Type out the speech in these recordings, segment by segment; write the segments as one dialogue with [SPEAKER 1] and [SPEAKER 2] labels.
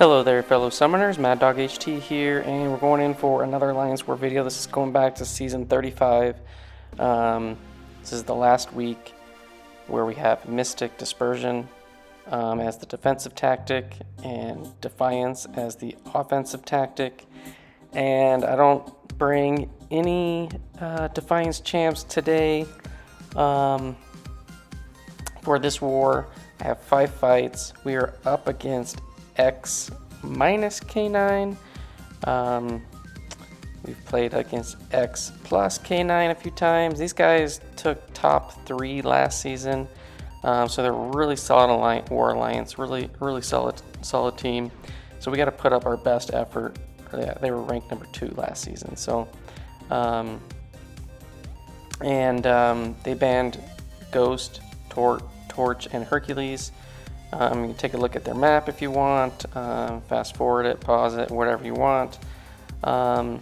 [SPEAKER 1] Hello there fellow summoners, Mad Dog HT here, and we're going in for another Alliance War video. This is going back to season 35. This is the last week where we have Miss-Tic Dispersion as the defensive tactic and Defiance as the offensive tactic. And I don't bring any Defiance champs today for this war. I have 5 fights. We are up against X-K9. We've played against X plus K9 a few times. These guys took top 3 last season, so they're really solid War Alliance, really solid team. So we got to put up our best effort. Yeah, they were ranked number 2 last season. So, they banned Ghost, Torch, and Hercules. You can take a look at their map if you want, fast forward it, pause it, whatever you want. And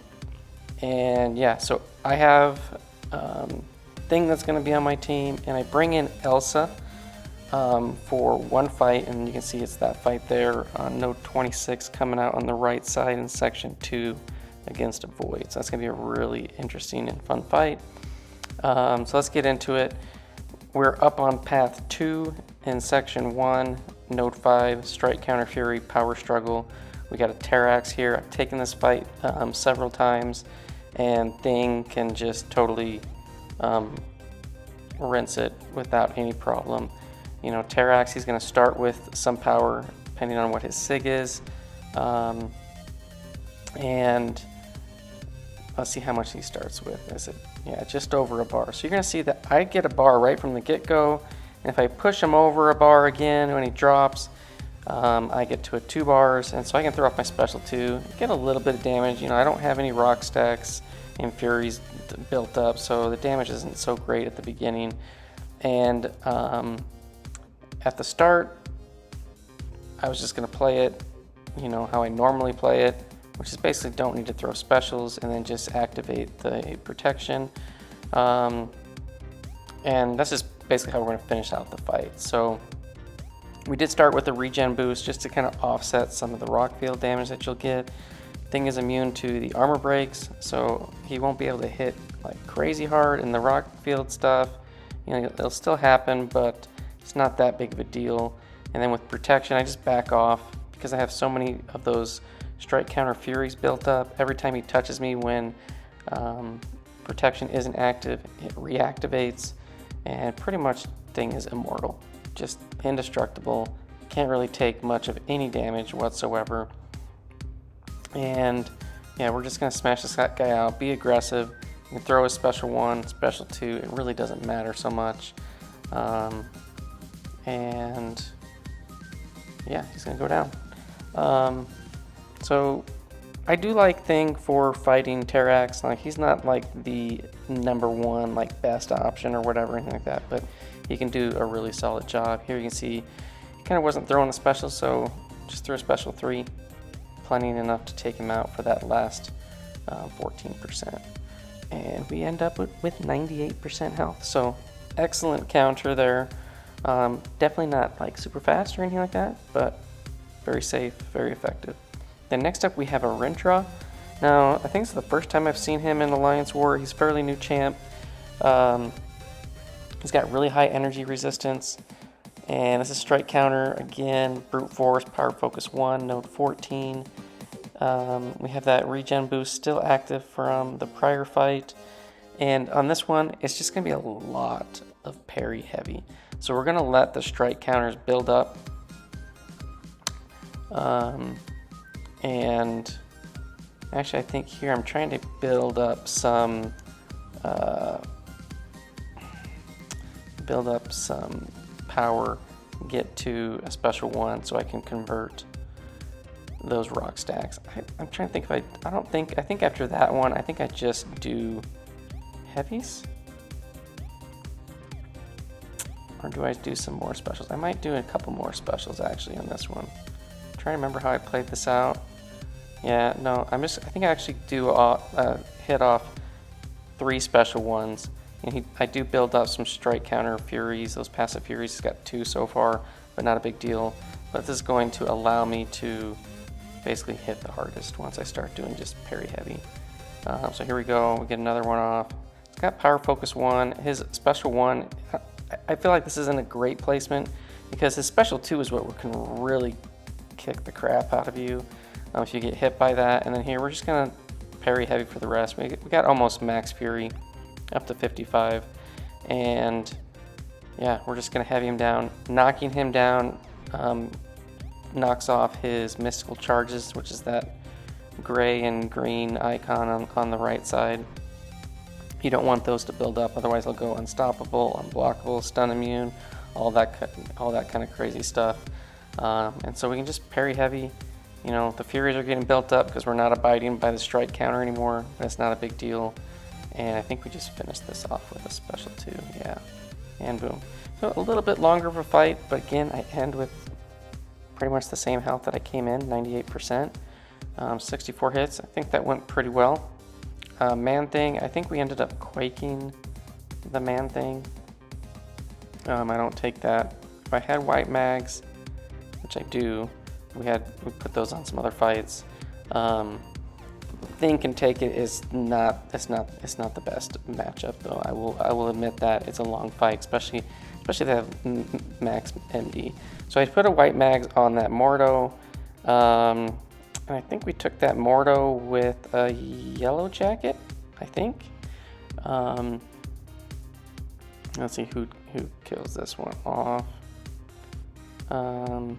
[SPEAKER 1] yeah, so I have thing that's going to be on my team, and I bring in Elsa for one fight, and you can see it's that fight there on node 26 coming out on the right side in section 2 against a Void. So that's going to be a really interesting and fun fight. So let's get into it. We're up on path 2 in section 1, node 5, strike, counter, fury, power struggle. We got a Terrax here. I've taken this fight several times, and Thing can just totally rinse it without any problem. You know, Terrax, he's going to start with some power depending on what his sig is, and let's see how much he starts with. Is it, yeah, just over a bar. So you're going to see that I get a bar right from the get-go, and if I push him over a bar again when he drops, I get to a 2 bars, and so I can throw off my special 2, get a little bit of damage. You know, I don't have any rock stacks and furies built up, so the damage isn't so great at the beginning. And at the start, I was just going to play it, you know, how I normally play it, which is basically don't need to throw specials and then just activate the protection. And that's just basically how we're going to finish out the fight. So we did start with a regen boost just to kind of offset some of the rock field damage that you'll get. Thing is immune to the armor breaks, so he won't be able to hit like crazy hard in the rock field stuff. You know, it'll still happen, but it's not that big of a deal. And then with protection, I just back off because I have so many of those strike, counter, furies built up. Every time he touches me when protection isn't active, it reactivates, and pretty much Thing is immortal, just indestructible, can't really take much of any damage whatsoever. And yeah, we're just gonna smash this guy out, be aggressive. You can throw a special 1, special 2, it really doesn't matter so much. And yeah, he's gonna go down. So I do like Thing for fighting Terrax. Like, he's not like the #1 like best option or whatever, anything like that, but he can do a really solid job. Here you can see he kind of wasn't throwing a special, so just threw a special 3, plenty enough to take him out for that last 14%. And we end up with 98% health, so excellent counter there. Definitely not like super fast or anything like that, but very safe, very effective. Then next up we have a Rintrah. Now I think it's the first time I've seen him in Alliance War. He's fairly new champ. He's got really high energy resistance, and this is strike counter again, brute force, power focus 1, node 14. We have that regen boost still active from the prior fight, and on this one it's just gonna be a lot of parry heavy. So we're gonna let the strike counters build up. And actually I think here I'm trying to build up some power, get to a special 1 so I can convert those rock stacks. I'm trying to think if I think after that one I think I just do heavies, or do I do some more specials? I might do a couple more specials actually on this one. I'm trying to remember how I played this out. Yeah, no, I think I actually do hit off 3 special 1s, and I do build up some strike counter furies. Those passive furies, he's got 2 so far, but not a big deal. But this is going to allow me to basically hit the hardest once I start doing just parry heavy. So here we go, we get another one off. It's got Power Focus 1, his special 1, I feel like this isn't a great placement because his special 2 is what can really kick the crap out of you if you get hit by that. And then here we're just gonna parry heavy for the rest. We got almost max fury, up to 55, and yeah, we're just gonna heavy him down. Knocking him down knocks off his mystical charges, which is that gray and green icon on the right side. You don't want those to build up, otherwise they'll go unstoppable, unblockable, stun immune, all that kind of crazy stuff. And so we can just parry heavy. You know, the Furies are getting built up because we're not abiding by the strike counter anymore. That's not a big deal. And I think we just finished this off with a special 2, yeah. And boom. So a little bit longer of a fight, but again, I end with pretty much the same health that I came in, 98%. 64 hits, I think that went pretty well. Man-Thing, I think we ended up quaking the Man-Thing. I don't take that. If I had white mags, which I do, we put those on some other fights. Thing can take it is not it's not the best matchup though. I will admit that it's a long fight, especially if they have max MD. So I put a white mags on that Mordo. And I think we took that Mordo with a yellow jacket, I think. Let's see who kills this one off. I'm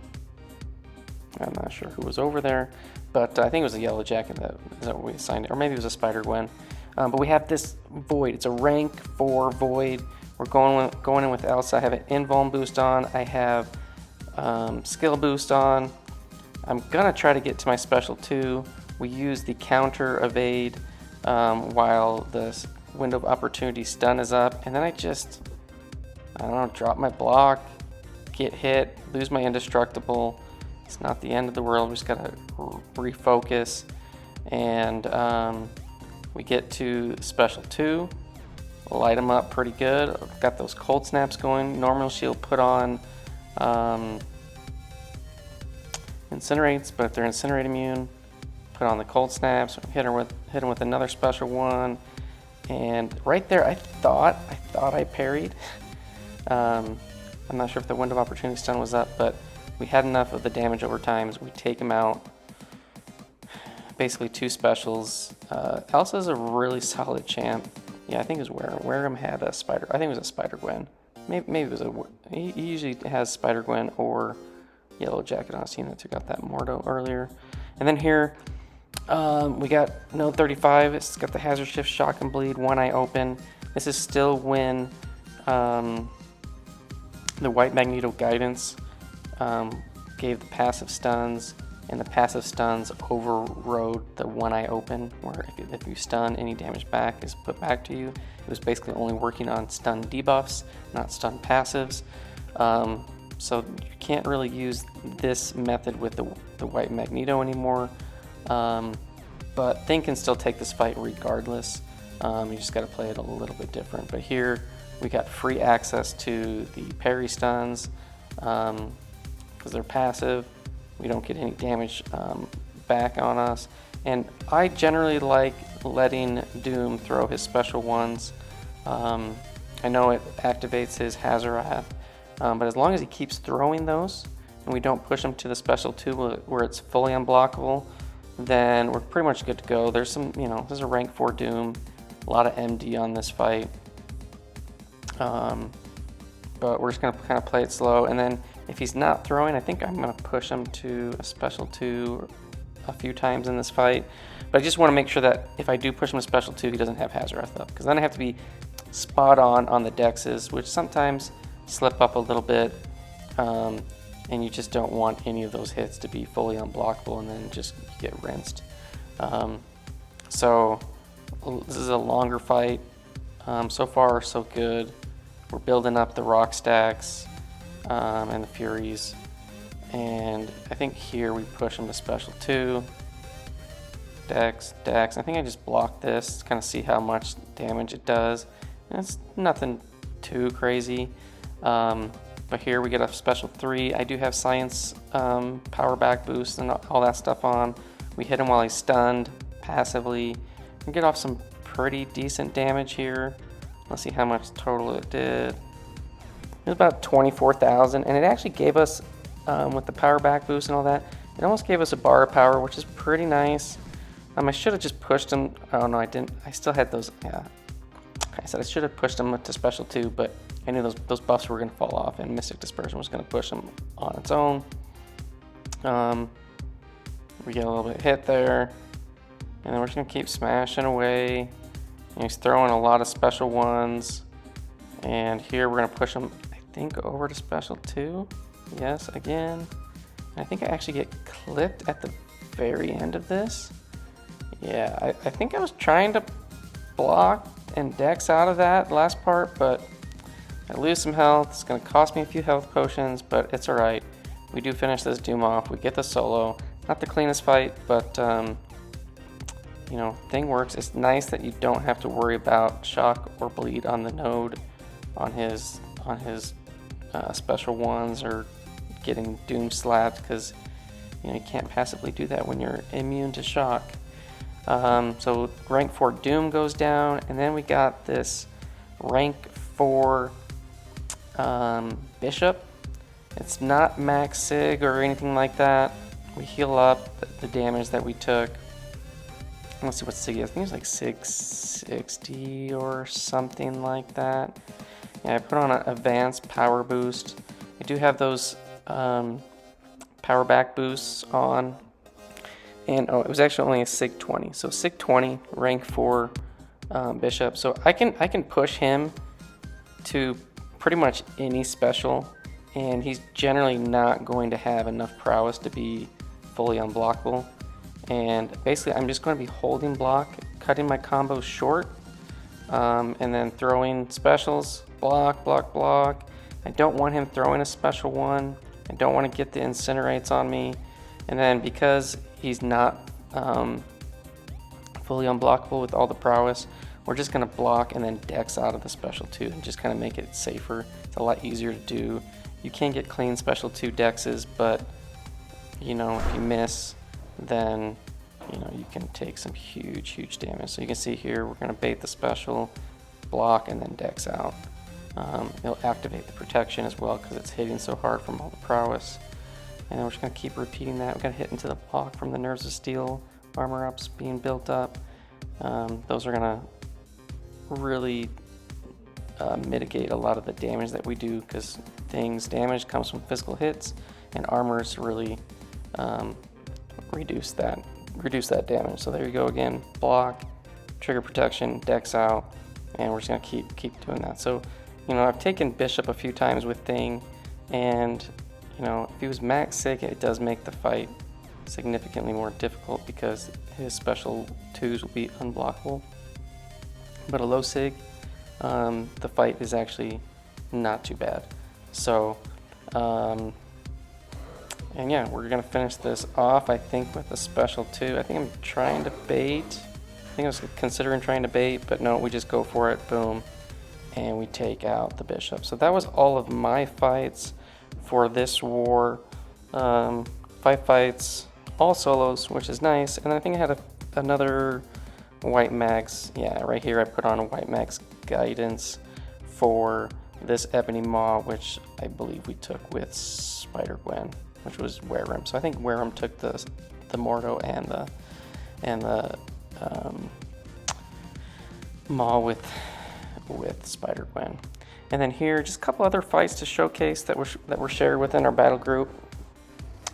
[SPEAKER 1] not sure who was over there, but I think it was a yellow jacket that what we assigned it, or maybe it was a Spider-Gwen. But we have this Void. It's a rank 4 Void. We're going in with Elsa. I have an invuln boost on. I have skill boost on. I'm gonna try to get to my special 2. We use the counter evade while the window of opportunity stun is up, and then I don't know, drop my block, get hit, lose my indestructible. It's not the end of the world. We just gotta refocus, and we get to special 2. Light them up pretty good. Got those cold snaps going. Normal shield put on. Incinerates, but if they're incinerate immune, put on the cold snaps. Hit them with another special 1, and right there I thought I parried. I'm not sure if the window of opportunity stun was up, but we had enough of the damage over time, so we take him out. Basically 2 specials. Elsa's a really solid champ. Yeah, I think it was Wareham had a Spider. I think it was a Spider-Gwen. Maybe it was he usually has Spider-Gwen or yellow jacket on. I've took out that Mordo earlier. And then here we got Node 35. It's got the Hazardshift, Shock and Bleed, one eye open. This is still when the WhMagneto guidance gave the passive stuns, and the passive stuns overrode the one eye open, where if you stun, any damage back is put back to you. It was basically only working on stun debuffs, not stun passives. So you can't really use this method with the WhMagneto anymore. But Thing can still take this fight regardless. You just got to play it a little bit different. But here we got free access to the parry stuns because they're passive. We don't get any damage back on us. And I generally like letting Doom throw his special ones. I know it activates his Hazardshift, but as long as he keeps throwing those and we don't push him to the special 2 where it's fully unblockable, then we're pretty much good to go. There's some, this is a rank 4 Doom, a lot of MD on this fight. But we're just gonna kind of play it slow, and then if he's not throwing, I think I'm gonna push him to a special 2 a few times in this fight. But I just wanna make sure that if I do push him to special 2, he doesn't have Hazardshift up, because then I have to be spot on the dexes, which sometimes slip up a little bit, and you just don't want any of those hits to be fully unblockable and then just get rinsed. So this is a longer fight. So far, so good. We're building up the rock stacks and the Furies, and I think here we push them to special 2. Dex. I think I just blocked this to kind of see how much damage it does. And it's nothing too crazy. But here we get a special 3. I do have science power back boost and all that stuff on. We hit him while he's stunned passively. We get off some pretty decent damage here. Let's see how much total it did. It was about 24,000, and it actually gave us, with the power back boost and all that, it almost gave us a bar of power, which is pretty nice. I should have just pushed him. Oh no, I didn't. I still had those. Yeah, I said I should have pushed him to special 2, but I knew those buffs were going to fall off, and Mystic Dispersion was going to push him on its own. We get a little bit hit there, and then we're just going to keep smashing away. And he's throwing a lot of special ones, and here we're going to push him, I think, over to special 2. Yes, again. And I think I actually get clipped at the very end of this. Yeah, I think I was trying to block and dex out of that last part, but I lose some health. It's going to cost me a few health potions, but it's alright. We do finish this Doom off. We get the solo. Not the cleanest fight, but you know, thing works. It's nice that you don't have to worry about shock or bleed on the node on his special ones or getting Doom slapped, because you know you can't passively do that when you're immune to shock. So rank 4 Doom goes down, and then we got this rank 4 Bishop. It's not max sig or anything like that. We heal up the damage that we took. Let's see what sig is. I think it's like 660 or something like that. Yeah, I put on an advanced power boost. I do have those power back boosts on. And oh, it was actually only a sig 20. So sig 20, rank 4 Bishop. So I can push him to pretty much any special, and he's generally not going to have enough prowess to be fully unblockable. And basically I'm just going to be holding block, cutting my combos short, and then throwing specials, block, block, block. I don't want him throwing a special one. I don't want to get the incinerates on me. And then because he's not fully unblockable with all the prowess, we're just going to block and then dex out of the special 2 and just kind of make it safer. It's a lot easier to do. You can get clean special 2 dexes, but you know, if you miss, then you know you can take some huge damage. So you can see here we're going to bait the special, block, and then dex out. It'll activate the protection as well because it's hitting so hard from all the prowess. And then we're just going to keep repeating that. We're going to hit into the block from the Nerves of Steel, armor ups being built up. Those are going to really mitigate a lot of the damage that we do, because damage comes from physical hits, and armors really reduce that damage. So there you go again, block, trigger protection, dex out, and we're just going to keep doing that. So you know, I've taken Bishop a few times with Thing, and you know, if he was max sig, it does make the fight significantly more difficult because his special 2s will be unblockable. But a low sig, the fight is actually not too bad. So, and yeah, we're gonna finish this off, I think, with a special 2. I think I'm trying to bait. I think I was considering trying to bait, but no, we just go for it, boom, and we take out the Bishop. So that was all of my fights for this war. 5 fights, all solos, which is nice. And I think I had another WhMag's. Yeah, right here I put on a WhMag's guidance for this Ebony Maw, which I believe we took with Spider-Gwen, which was WhRM. So I think WhRM took the Mordo and the Maw with Spider-Gwen. And then here, just a couple other fights to showcase that were shared within our battle group.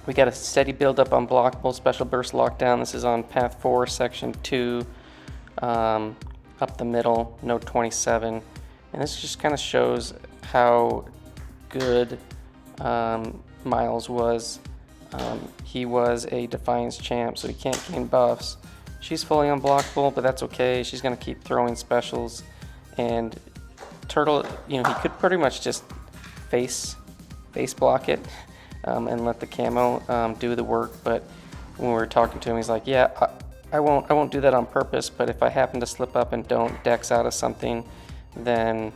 [SPEAKER 1] We got a steady build-up unblockable special burst lockdown. This is on path 4, section 2, up the middle, node 27. And this just kind of shows how good Miles was. He was a Defiance champ, so he can't gain buffs. She's fully unblockable, but that's okay. She's gonna keep throwing specials. And Turtle, you know, he could pretty much just face block it and let the camo do the work. But when we were talking to him, he's like, yeah, I won't do that on purpose, but if I happen to slip up and don't dex out of something, then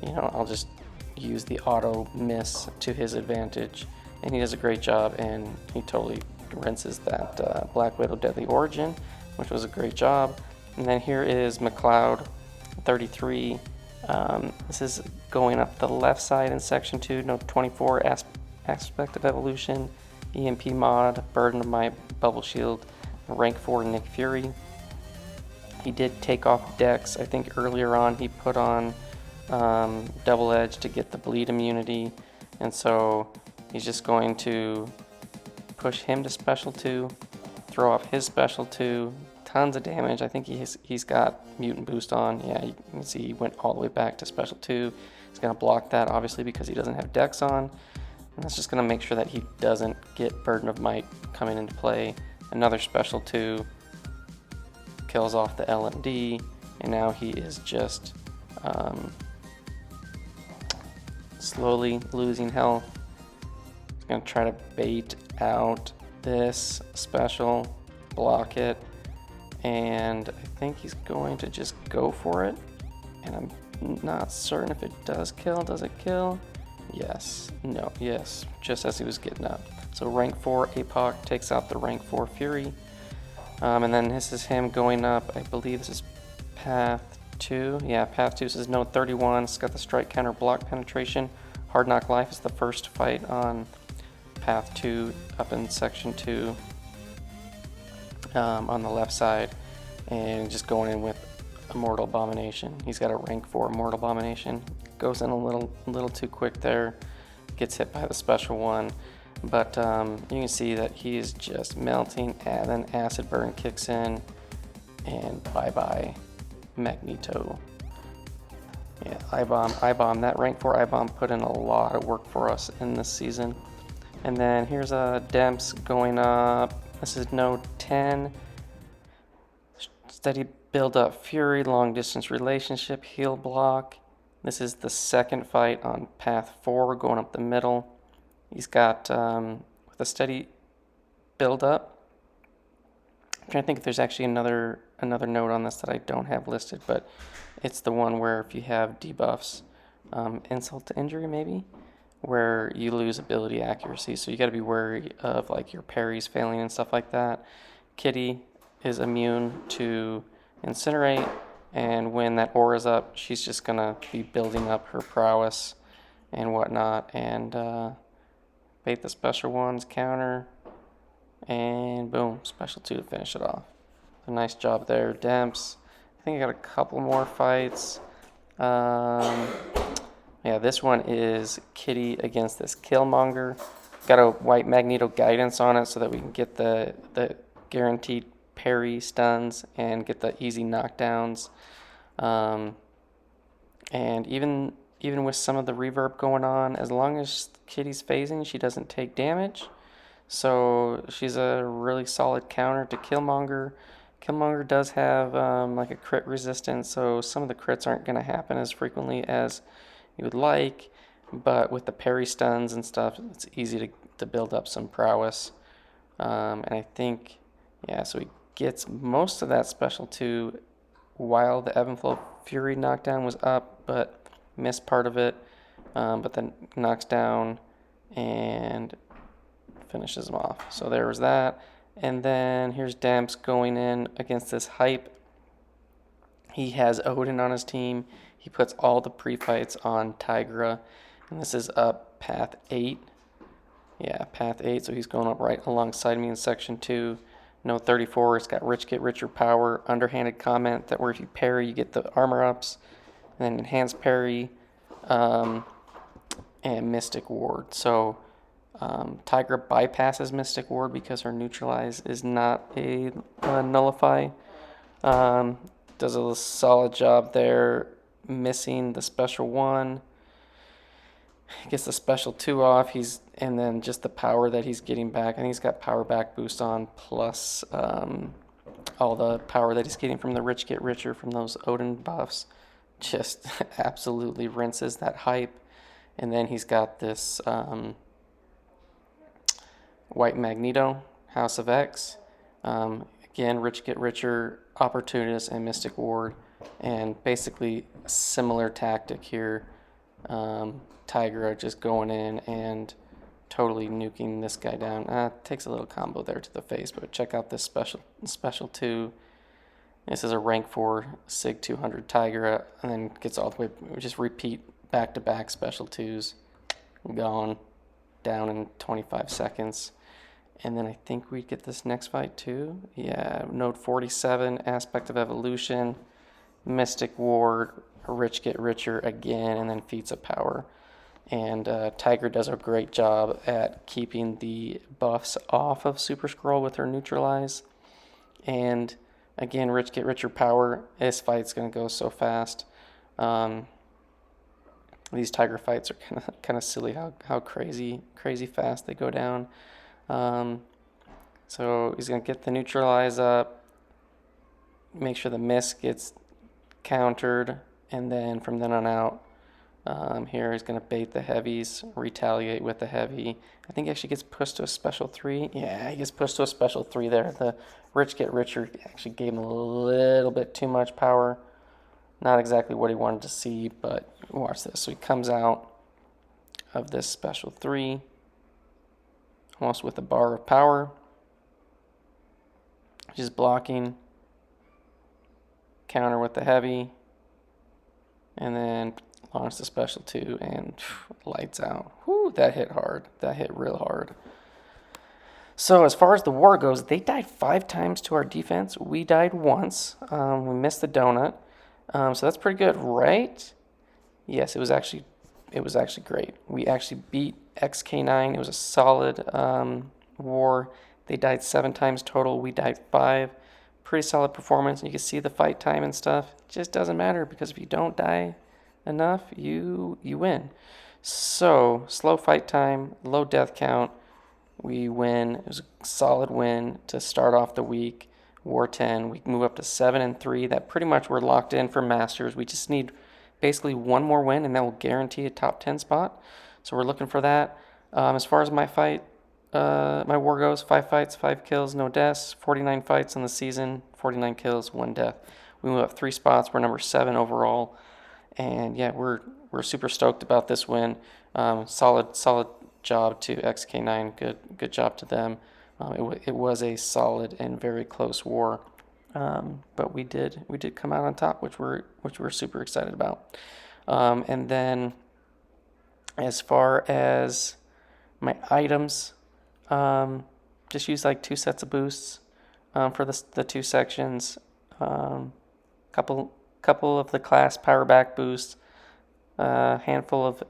[SPEAKER 1] you know, I'll just use the auto miss to his advantage, and he does a great job, and he totally rinses that Black Widow Deadly Origin, which was a great job. And then here is McLeod 33. This is going up the left side in section 2, no 24 aspect of evolution, E.M.P mod, Burden of Might, Bubble Shield, rank 4 Nick Fury. He did take off Dex. I think earlier on he put on Double Edge to get the bleed immunity, and so he's just going to push him to special 2, throw off his special 2, tons of damage. I think he's got mutant boost on. Yeah, you can see he went all the way back to special 2. He's going to block that obviously because he doesn't have Dex on, and that's just going to make sure that he doesn't get Burden of Might coming into play. Another special 2 kills off the LMD, and now he is just slowly losing health. He's going to try to bait out this special, block it, and I think he's going to just go for it, and I'm not certain if it does kill. Does it kill? Yes. No. Yes. Just as he was getting up. So rank 4 Apoc takes out the rank 4 Fury. And then this is him going up. I believe this is path 2. Yeah, path 2. This is node 31. It's got the strike counter, block penetration. Hard Knock Life is the first fight on path 2 up in section 2 on the left side. And just going in with Immortal Abomination. He's got a rank 4 Immortal Abomination. Goes in a little too quick there. Gets hit by the special one. But you can see that he is just melting, and then Acid Burn kicks in, and bye-bye Magneto. Yeah, iAbom, that rank 4 iAbom put in a lot of work for us in this season. And then here's a Demps going up. This is node 10. Steady Buildup Fury, Long Distance Relationship, Heal Block. This is the second fight on path 4 going up the middle. He's got with a steady build up. I'm trying to think if there's actually another note on this that I don't have listed, but it's the one where if you have debuffs, insult to injury maybe, where you lose ability accuracy. So you got to be wary of like your parries failing and stuff like that. Kitty is immune to incinerate, and when that aura's up, she's just gonna be building up her prowess and whatnot, and bait the special ones, counter, and boom, special 2 to finish it off. So nice job there, Demps. I think I got a couple more fights. Yeah, this one is Kitty against this Killmonger. Got a WhMagneto guidance on it so that we can get the guaranteed parry stuns and get the easy knockdowns. And even with some of the reverb going on, as long as Kitty's phasing, she doesn't take damage. So she's a really solid counter to Killmonger. Killmonger does have like a crit resistance, so some of the crits aren't going to happen as frequently as you would like. But with the parry stuns and stuff, it's easy to build up some prowess. And I think, yeah, so he gets most of that special 2 while the Ebb and Flow Fury knockdown was up, but missed part of it, but then knocks down and finishes him off. So there was that. And then here's Demps going in against this Hype. He has Odin on his team. He puts all the pre-fights on Tigra, and this is up path 8. Yeah, path 8, so he's going up right alongside me in section 2. Node 34, it's got Rich Get Richer power, Underhanded comment, that where if you parry, you get the armor ups, and then enhanced parry, and Mystic Ward. So Tigra bypasses Mystic Ward because her neutralize is not a nullify. Does a solid job there, missing the special 1. Gets the special 2 off. And then just the power that he's getting back. I think he's got power back boost on, plus all the power that he's getting from the Rich Get Richer from those Odin buffs. Just absolutely rinses that Hype. And then he's got this WhMagneto, House of X. Again, Rich Get Richer, Opportunist, and Mystic Ward. And basically similar tactic here. Tigra just going in and totally nuking this guy down. Takes a little combo there to the face, but check out this special 2. This is a rank 4 Sig 200 Tigra, and then gets all the way, just repeat back-to-back special 2s. Gone, down in 25 seconds. And then I think we get this next fight too. Yeah, node 47, Aspect of Evolution, Mystic War, Rich Get Richer again, and then Feats of Power. And Tigra does a great job at keeping the buffs off of Super Skrull with her Neutralize. And again, Rich Get Richer Power. This fight's going to go so fast. These Tigra fights are kind of silly how crazy fast they go down. So he's going to get the Neutralize up, make sure the miss gets countered, and then from then on out, here he's going to bait the heavies, retaliate with the heavy. I think he actually gets pushed to a special 3. Yeah, he gets pushed to a special 3 there. The Rich Get Richer actually gave him a little bit too much power. Not exactly what he wanted to see, but watch this. So he comes out of this special 3, almost with a bar of power. Just blocking, counter with the heavy, and then launch the special 2, and lights out. Whew, that hit hard. That hit real hard. So as far as the war goes, they died 5 times to our defense. We died once. We missed the donut. So that's pretty good, right? Yes, it was actually great. We actually beat X-K9. It was a solid war. They died 7 times total. We died 5. Pretty solid performance. You can see the fight time and stuff. It just doesn't matter, because if you don't die enough, you win. So slow fight time, low death count. We win. It was a solid win to start off the week. War 10. We move up to 7-3. That pretty much we're locked in for Masters. We just need basically one more win, and that will guarantee a top 10 spot. So we're looking for that. As far as my war goes, 5 fights, 5 kills, no deaths. 49 fights in the season, 49 kills, 1 death. We move up 3 spots. We're number 7 overall, and yeah, we're super stoked about this win. Solid job to X-K9. Good job to them. It was a solid and very close war, but we did come out on top, which we're super excited about. And then as far as my items, just use like 2 sets of boosts for the 2 sections. Couple of the class power back boosts, handful of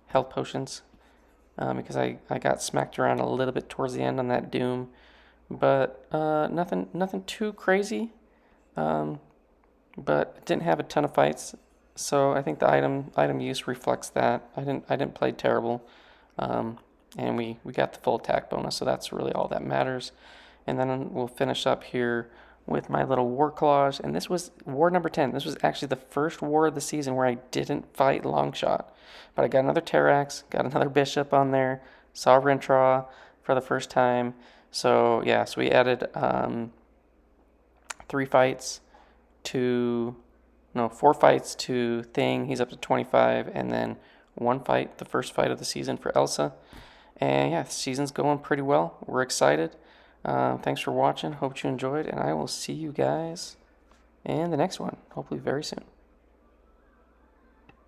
[SPEAKER 1] health potions, because I got smacked around a little bit towards the end on that Doom, but nothing too crazy. But didn't have a ton of fights, so I think the item use reflects that. I didn't play terrible, and we got the full attack bonus, so that's really all that matters. And then we'll finish up here with my little war collage, and this was war number 10. This was actually the first war of the season where I didn't fight Longshot, but I got another Terrax, got another Bishop on there, saw Rintrah for the first time. So yeah, so we added 4 fights to Thing. He's up to 25, and then 1 fight, the first fight of the season for Elsa. And yeah, the season's going pretty well. We're excited. Thanks for watching. Hope you enjoyed, and I will see you guys in the next one, hopefully very soon.